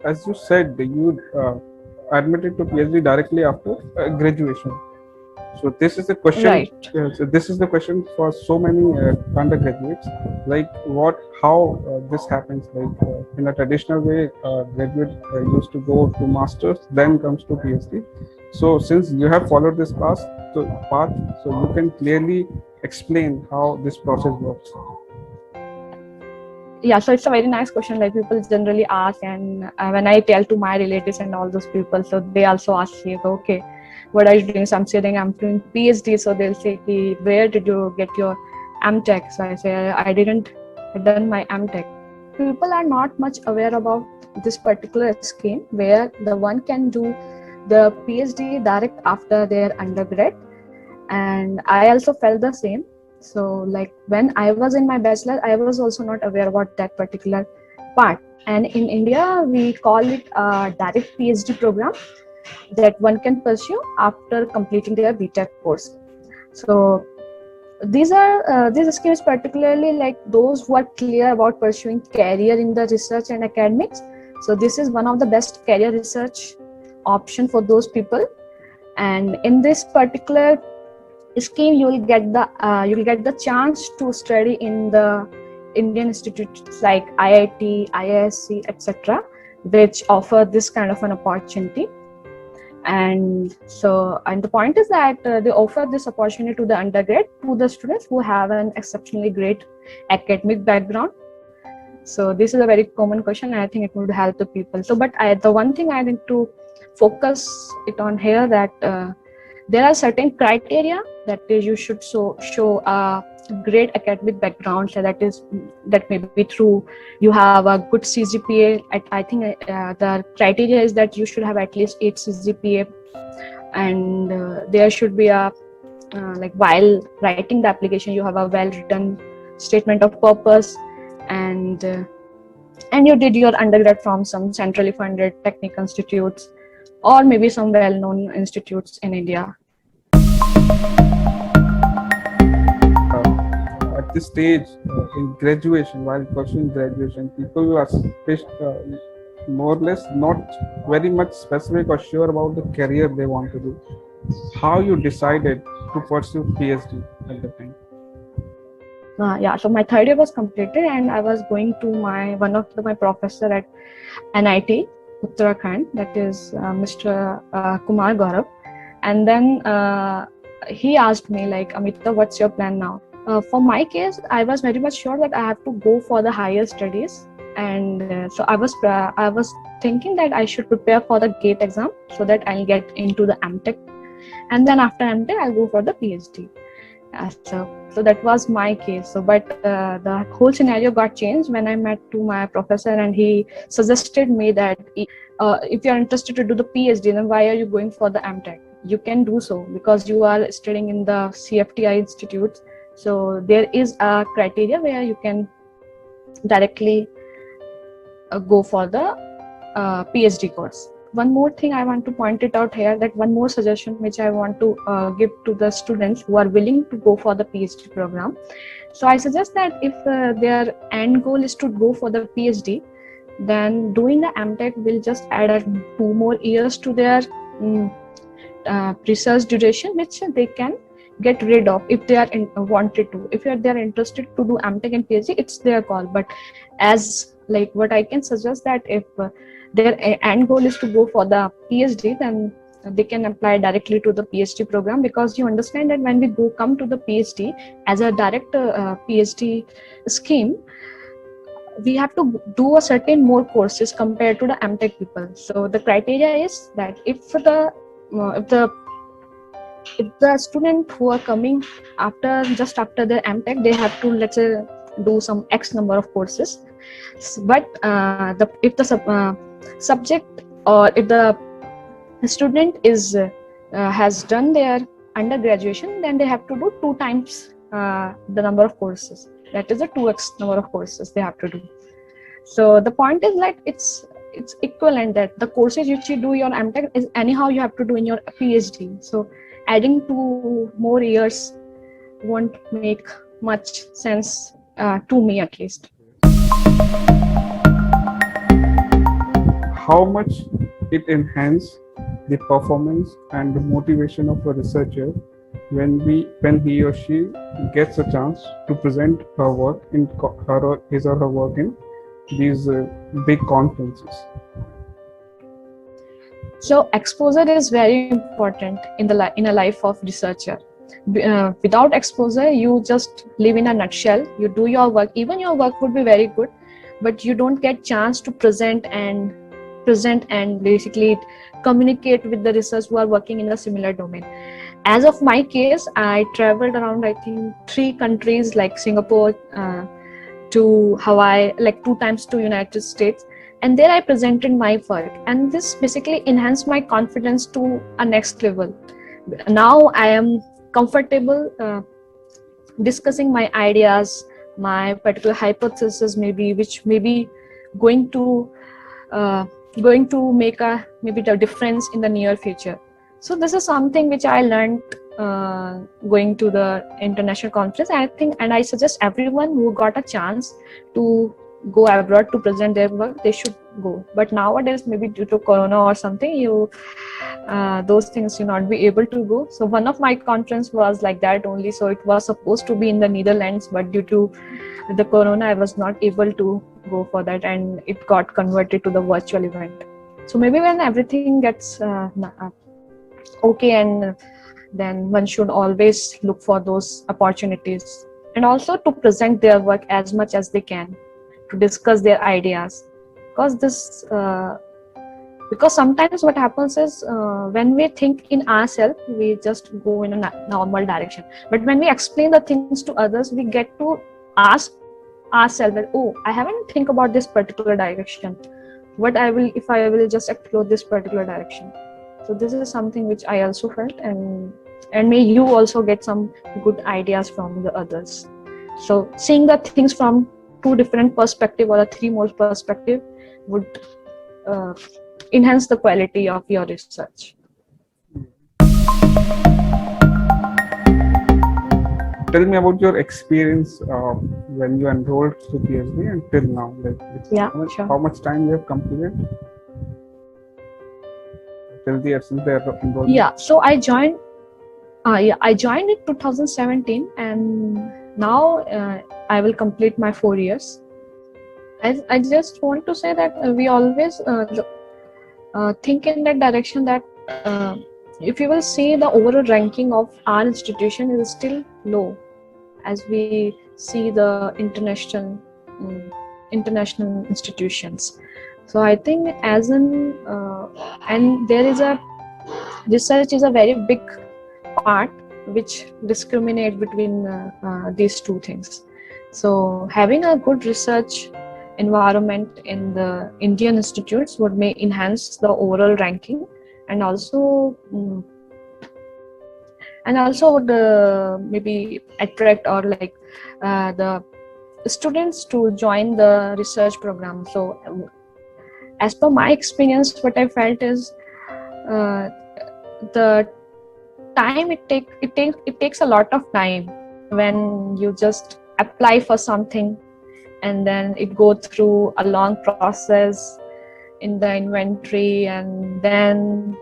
as you said, you admitted to PhD directly after graduation. So this is the question. Right. So this is the question for so many undergraduates. Like how this happens. Like in a traditional way, graduate used to go to masters, then comes to PhD. So since you have followed this path, so you can clearly explain how this process works. Yeah, so it's a very nice question. Like people generally ask, and when I tell to my relatives and all those people, so they also ask me, okay, what are you doing? So I'm saying I'm doing PhD. So they'll say, where did you get your MTech? So I say I didn't done my MTech. People are not much aware about this particular scheme where the one can do the PhD direct after their undergrad, and I also felt the same. So like when I was in my bachelor, I was also not aware about that particular part, and in India we call it a direct PhD program that one can pursue after completing their BTech course. So these schemes particularly like those who are clear about pursuing career in the research and academics. So this is one of the best career research option for those people, and in this particular scheme you will get the chance to study in the Indian institutes like IIT, IISc, etc., which offer this kind of an opportunity. And the point is that they offer this opportunity to the undergrad, to the students who have an exceptionally great academic background. So this is a very common question, and I think it would help the people. So but the one thing I need to focus it on here that there are certain criteria that you should show a great academic background. So that may be through you have a good CGPA. I think the criteria is that you should have at least 8 CGPA, and there should be a like while writing the application you have a well written statement of purpose, and you did your undergrad from some centrally funded technical institutes or maybe some well-known institutes in India. At this stage in graduation, while pursuing graduation, people are more or less not very much specific or sure about the career they want to do. How you decided to pursue PhD at the time? Yeah, so my third year was completed, and I was going to one of my professor at NIT Uttarakhand, that is Mr. Kumar Gaurav, and then he asked me like, Amita, what's your plan now? For my case, I was very much sure that I have to go for the higher studies, and so I was thinking that I should prepare for the GATE exam so that I'll get into the MTech, and then after MTech I'll go for the PhD. So that was my case. So but the whole scenario got changed when I met to my professor, and he suggested me that if you are interested to do the PhD, then why are you going for the MTech? You can do so because you are studying in the CFTI institutes. So there is a criteria where you can directly go for the PhD course. One more thing I want to point it out here, that one more suggestion which I want to give to the students who are willing to go for the PhD program. So I suggest that if their end goal is to go for the PhD, then doing the MTech will just add 2 more years to their research duration, which they can get rid of if they are wanted to. If they are interested to do MTech and PhD, it's their call. But as like what I can suggest that if their end goal is to go for the PhD, then they can apply directly to the PhD program, because you understand that when we come to the PhD as a direct PhD scheme, we have to do a certain more courses compared to the MTech people. So the criteria is that if the student who are coming just after their MTech, they have to, let's say, do some X number of courses. But if the subject, or if the student has done their undergraduation, then they have to do 2 times the number of courses. That is a 2x number of courses they have to do. So the point is like it's equivalent that the courses which you do your MTech is anyhow you have to do in your PhD. So adding 2 more years won't make much sense to me, at least. how much it enhances the performance and the motivation of a researcher when he or she gets a chance to present her work in his or her work in these big conferences. So exposure is very important in in a life of researcher. Without exposure, you just live in a nutshell. You do your work, even your work would be very good, but you don't get chance to present and basically communicate with the researchers who are working in a similar domain. As of my case, I traveled around, I think, 3 countries like Singapore, to Hawaii, like 2 times to United States, and there I presented my work, and this basically enhanced my confidence to a next level. Now I am comfortable discussing my ideas, my particular hypothesis, maybe which may be going to uh, going to make a maybe the difference in the near future. So this is something which I learned going to the international conference, I think, and I suggest everyone who got a chance to go abroad to present their work, they should go. But nowadays, maybe due to Corona or something, those things you not be able to go. So one of my conference was like that only. So it was supposed to be in the Netherlands, but due to the Corona, I was not able to go for that, and it got converted to the virtual event. So maybe when everything gets okay, and then one should always look for those opportunities, and also to present their work as much as they can, to discuss their ideas, because this because sometimes what happens is when we think in ourselves, we just go in a normal direction, but when we explain the things to others, we get to ask ourselves that, oh, I haven't think about this particular direction, what I will if I will just explore this particular direction. So this is something which I also felt, and may you also get some good ideas from the others. So seeing the things from 2 different perspective or a 3 more perspective would uh, enhance the quality of your research. Tell me about your experience when you enrolled to PhD until now. Yeah, sure. How much time you have completed till the essence they are enrolled? Yeah, so I joined. I joined in 2017, and now I will complete my 4 years. I just want to say that we always think in that direction that if you will see the overall ranking of our institution is still low as we see the international institutions. So I think as an and there is a research is a very big part which discriminate between these 2 things. So having a good research environment in the Indian institutes may enhance the overall ranking, and also would maybe attract or like the students to join the research program. So as per my experience, what I felt is the time it takes a lot of time when you just apply for something, and then it go through a long process in the inventory, and then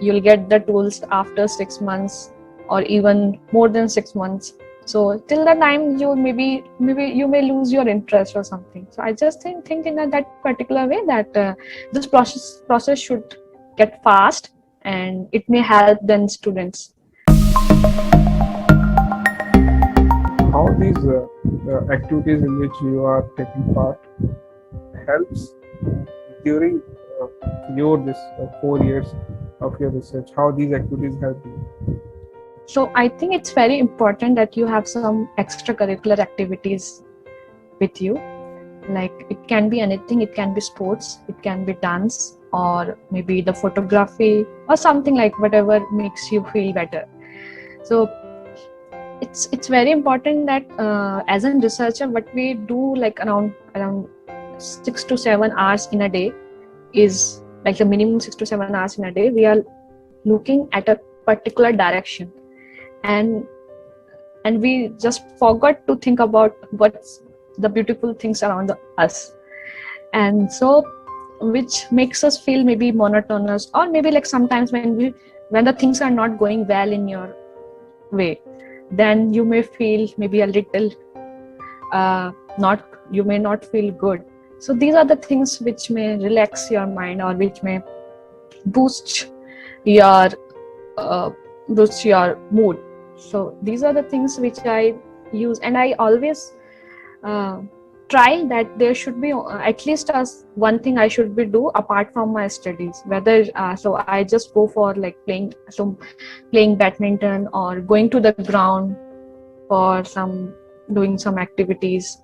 you'll get the tools after 6 months or even more than 6 months. So till the time you maybe you may lose your interest or something. So I just think in that particular way that this process should get fast, and it may help then students. How these activities in which you are taking part helps during your this 4 years of your research? How these activities help you? So I think it's very important that you have some extracurricular activities with you. Like it can be anything, it can be sports, it can be dance, or maybe the photography or something, like whatever makes you feel better. So it's very important that as a researcher, what we do like around 6 to 7 hours in a day is like the minimum 6 to 7 hours in a day. We are looking at a particular direction, and we just forgot to think about what's the beautiful things around us. And so which makes us feel maybe monotonous, or maybe like sometimes when the things are not going well in your way, then you may feel maybe a little not you may not feel good. So these are the things which may relax your mind, or which may boost your uh, boost your mood. So these are the things which I use, and I always uh, try that there should be at least as one thing I should be do apart from my studies, whether so I just go for like playing badminton, or going to the ground for some doing some activities,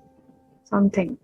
something.